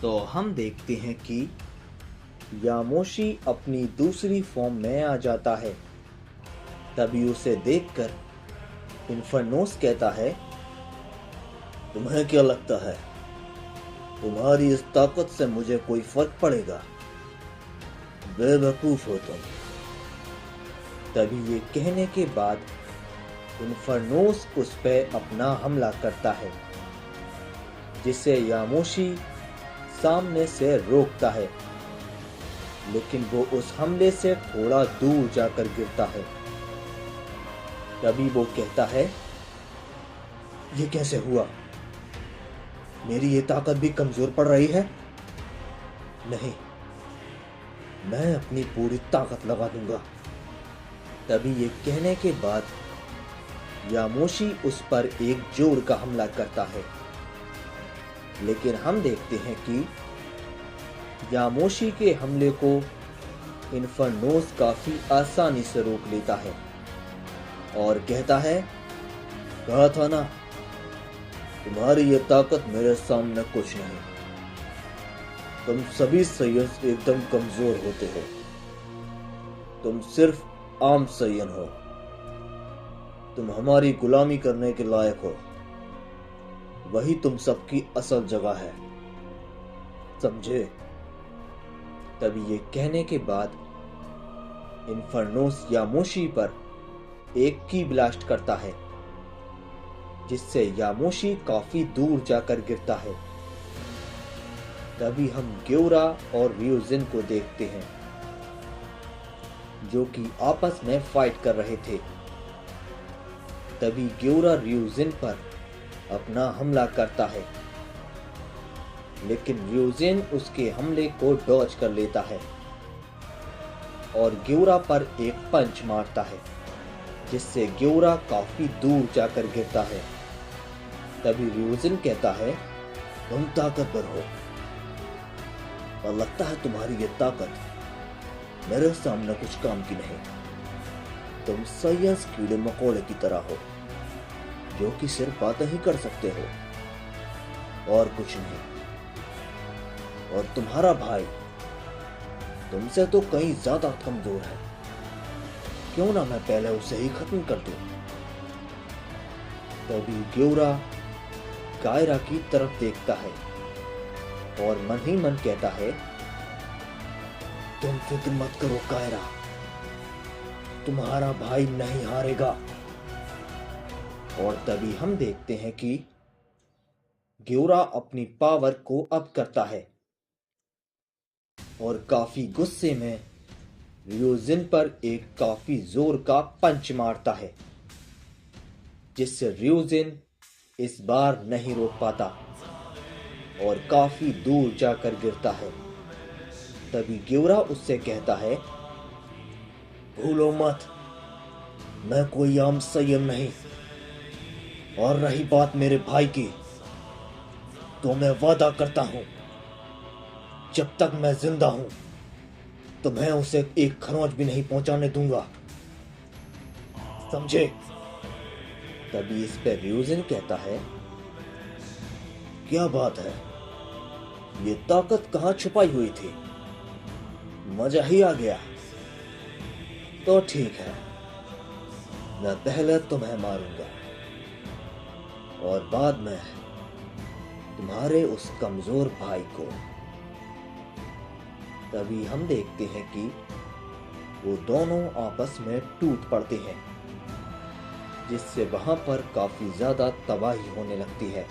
तो हम देखते हैं कि यामोशी अपनी दूसरी फॉर्म में आ जाता है। तभी उसे देखकर इन्फर्नोस कहता है, तुम्हें क्या लगता है तुम्हारी इस ताकत से मुझे कोई फर्क पड़ेगा? बेवकूफ हो तुम। तभी ये कहने के बाद इन्फर्नोस उस पर अपना हमला करता है, जिसे यामोशी सामने से रोकता है, लेकिन वो उस हमले से थोड़ा दूर जाकर गिरता है। तभी वो कहता है, ये कैसे हुआ? मेरी ये ताकत भी कमजोर पड़ रही है। नहीं, मैं अपनी पूरी ताकत लगा दूंगा। तभी ये कहने के बाद यामोशी उस पर एक जोर का हमला करता है, लेकिन हम देखते हैं कि यामोशी के हमले को इन्फर्नोस काफी आसानी से रोक लेता है और कहता है, कहा था ना, तुम्हारी ये ताकत मेरे सामने कुछ नहीं। तुम सभी सैयन एकदम कमजोर होते हो। तुम सिर्फ आम सैयन हो। तुम हमारी गुलामी करने के लायक हो। वही तुम सबकी असल जगह है, समझे? तभी ये कहने के बाद इन्फर्नोस यामोशी पर एक की ब्लास्ट करता है, जिससे यामोशी काफी दूर जाकर गिरता है। तभी हम ग्योरा और रियोजिन को देखते हैं, जो कि आपस में फाइट कर रहे थे। तभी ग्योरा रियोजिन पर अपना हमला करता है, लेकिन रियोजिन उसके हमले को डॉज कर लेता है और ग्योरा पर एक पंच मारता है, जिससे ग्योरा काफी दूर जाकर गिरता है। तभी रियोजिन कहता है, तुम ताकतवर हो और लगता है तुम्हारी ये ताकत मेरे सामने कुछ काम की नहीं। तुम साइंस कीड़े मकोड़े की तरह हो, जो कि सिर्फ बातें ही कर सकते हो और कुछ नहीं। और तुम्हारा भाई तुमसे तो कहीं ज्यादा कमजोर है। क्यों ना मैं पहले उसे ही खत्म कर दूं? तभी ग्योरा कायरा की तरफ देखता है और मन ही मन कहता है, तुम फिक्र मत करो कायरा, तुम्हारा भाई नहीं हारेगा। और तभी हम देखते हैं कि ग्योरा अपनी पावर को अप करता है और काफी गुस्से में रियोजिन पर एक काफी जोर का पंच मारता है, जिससे रियोजिन इस बार नहीं रोक पाता और काफी दूर जाकर गिरता है। तभी ग्योरा उससे कहता है, भूलो मत, मैं कोई आम सैयन नहीं। और रही बात मेरे भाई की, तो मैं वादा करता हूं, जब तक मैं जिंदा हूं तो मैं उसे एक खरोंच भी नहीं पहुंचाने दूंगा, समझे? तभी इस पे रियोजिन कहता है, क्या बात है, ये ताकत कहां छुपाई हुई थी? मजा ही आ गया। तो ठीक है, मैं पहले तुम्हें मारूंगा और बाद में तुम्हारे उस कमजोर भाई को। तभी हम देखते हैं कि वो दोनों आपस में टूट पड़ते हैं, जिससे वहां पर काफी ज्यादा तबाही होने लगती है।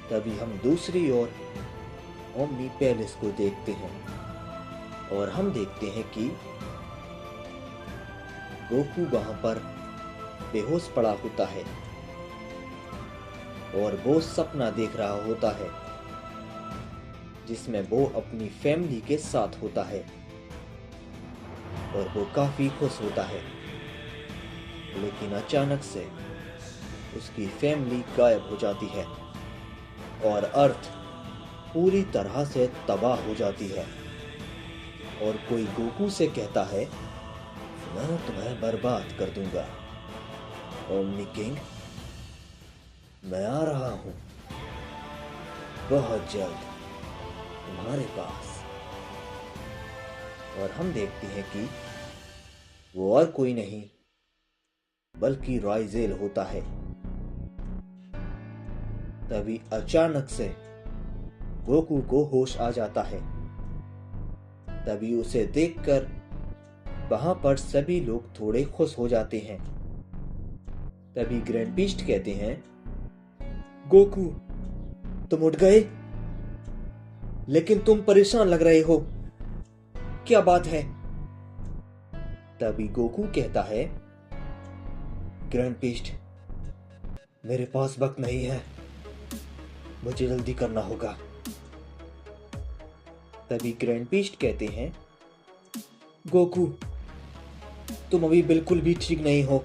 तभी हम दूसरी ओर ओमनी पैलेस को देखते हैं और हम देखते हैं कि गोकू वहां पर बेहोश पड़ा होता है और वो सपना देख रहा होता है, जिसमें वो अपनी फैमिली के साथ होता है और वो काफी खुश होता है। लेकिन अचानक से उसकी फैमिली गायब हो जाती है और अर्थ पूरी तरह से तबाह हो जाती है और कोई गोकू से कहता है, मैं तुम्हें बर्बाद कर दूंगा। ओमनी किंग, मैं आ रहा हूं। बहुत जल्द तुम्हारे पास। और हम देखते हैं कि वो और कोई नहीं बल्कि रॉयजेल होता है। तभी अचानक से गोकू को होश आ जाता है। तभी उसे देखकर वहां पर सभी लोग थोड़े खुश हो जाते हैं। तभी ग्रैंड बीस्ट कहते हैं, गोकू तुम उठ गए, लेकिन तुम परेशान लग रहे हो, क्या बात है? तभी गोकू कहता है, ग्रैंड बीस्ट मेरे पास वक्त नहीं है, मुझे जल्दी करना होगा। तभी ग्रैंड बीस्ट कहते हैं, गोकू तुम अभी बिल्कुल भी ठीक नहीं हो,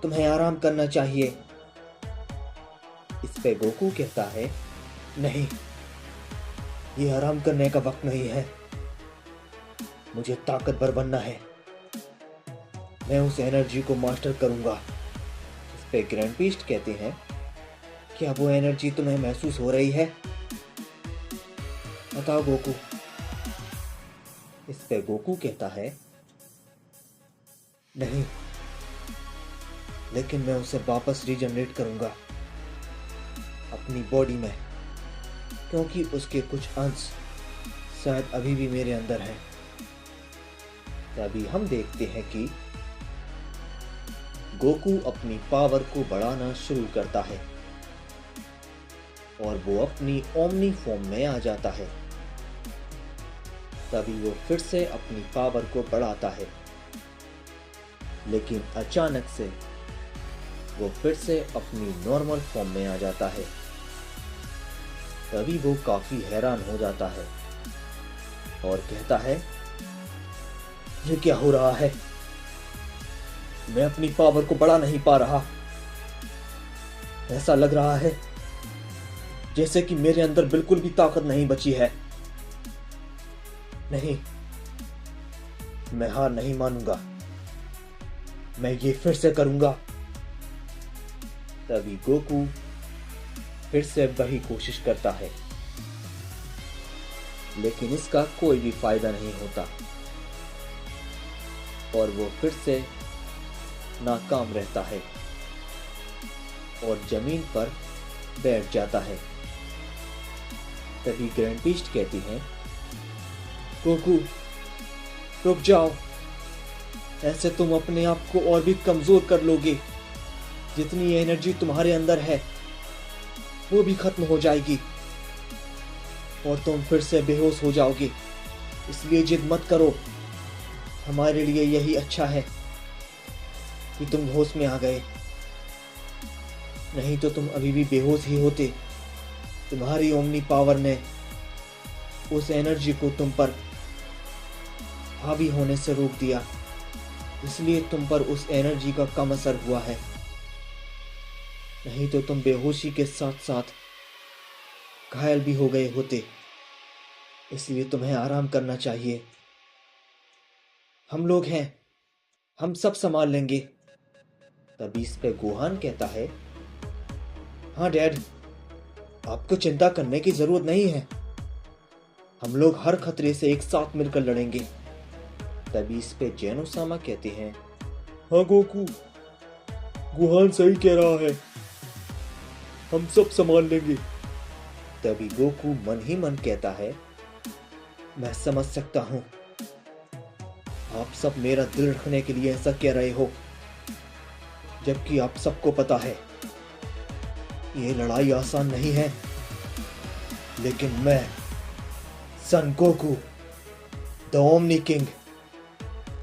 तुम्हें आराम करना चाहिए। इस पे गोकू कहता है, नहीं, ये आराम करने का वक्त नहीं है, मुझे ताकतवर बनना है, मैं उस एनर्जी को मास्टर करूंगा। इस पे ग्रैंड बीस्ट कहते हैं, क्या वो एनर्जी तुम्हें महसूस हो रही है? बताओ गोकू। इस पे गोकू कहता है, नहीं, लेकिन मैं उसे वापस रीजनरेट करूंगा अपनी बॉडी में, क्योंकि उसके कुछ अंश शायद अभी भी मेरे अंदर हैं। तभी हम देखते हैं कि गोकू अपनी पावर को बढ़ाना शुरू करता है और वो अपनी ओमनी फॉर्म में आ जाता है। तभी वो फिर से अपनी पावर को बढ़ाता है, लेकिन अचानक से वो फिर से अपनी नॉर्मल फॉर्म में आ जाता है। तभी वो काफी हैरान हो जाता है और कहता है, ये क्या हो रहा है? मैं अपनी पावर को बढ़ा नहीं पा रहा। ऐसा लग रहा है जैसे कि मेरे अंदर बिल्कुल भी ताकत नहीं बची है। नहीं, मैं हार नहीं मानूंगा, मैं ये फिर से करूंगा। तभी गोकू फिर से वही कोशिश करता है, लेकिन इसका कोई भी फायदा नहीं होता और वो फिर से नाकाम रहता है और जमीन पर बैठ जाता है। तभी ग्रैंड बीस्ट कहती हैं, गोकू रुक जाओ, ऐसे तुम अपने आप को और भी कमजोर कर लोगे। जितनी एनर्जी तुम्हारे अंदर है वो भी खत्म हो जाएगी और तुम फिर से बेहोश हो जाओगे। इसलिए जिद मत करो, हमारे लिए यही अच्छा है कि तुम होश में आ गए, नहीं तो तुम अभी भी बेहोश ही होते। तुम्हारी ओमनी पावर ने उस एनर्जी को तुम पर हावी होने से रोक दिया, इसलिए तुम पर उस एनर्जी का कम असर हुआ है, नहीं तो तुम बेहोशी के साथ साथ घायल भी हो गए होते। इसलिए तुम्हें आराम करना चाहिए। हम लोग हैं, हम सब संभाल लेंगे। तभी इस पे गोहान कहता है, हाँ डैड, आपको चिंता करने की जरूरत नहीं है, हम लोग हर खतरे से एक साथ मिलकर लड़ेंगे। तभी इस पे जेनोसामा कहते हैं, हाँ गोकू, गोहान सही कह रहा है, हम सब संभाल लेंगे। तभी गोकू मन ही मन कहता है, मैं समझ सकता हूं, आप सब मेरा दिल रखने के लिए ऐसा कह रहे हो, जबकि आप सबको पता है ये लड़ाई आसान नहीं है। लेकिन मैं सन गोकू द ओमनी किंग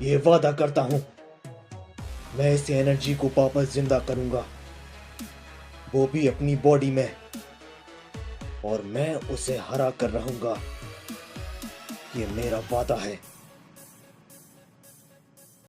ये वादा करता हूं, मैं इस एनर्जी को वापस जिंदा करूंगा, वो भी अपनी बॉडी में, और मैं उसे हरा कर रहूंगा। ये मेरा वादा है।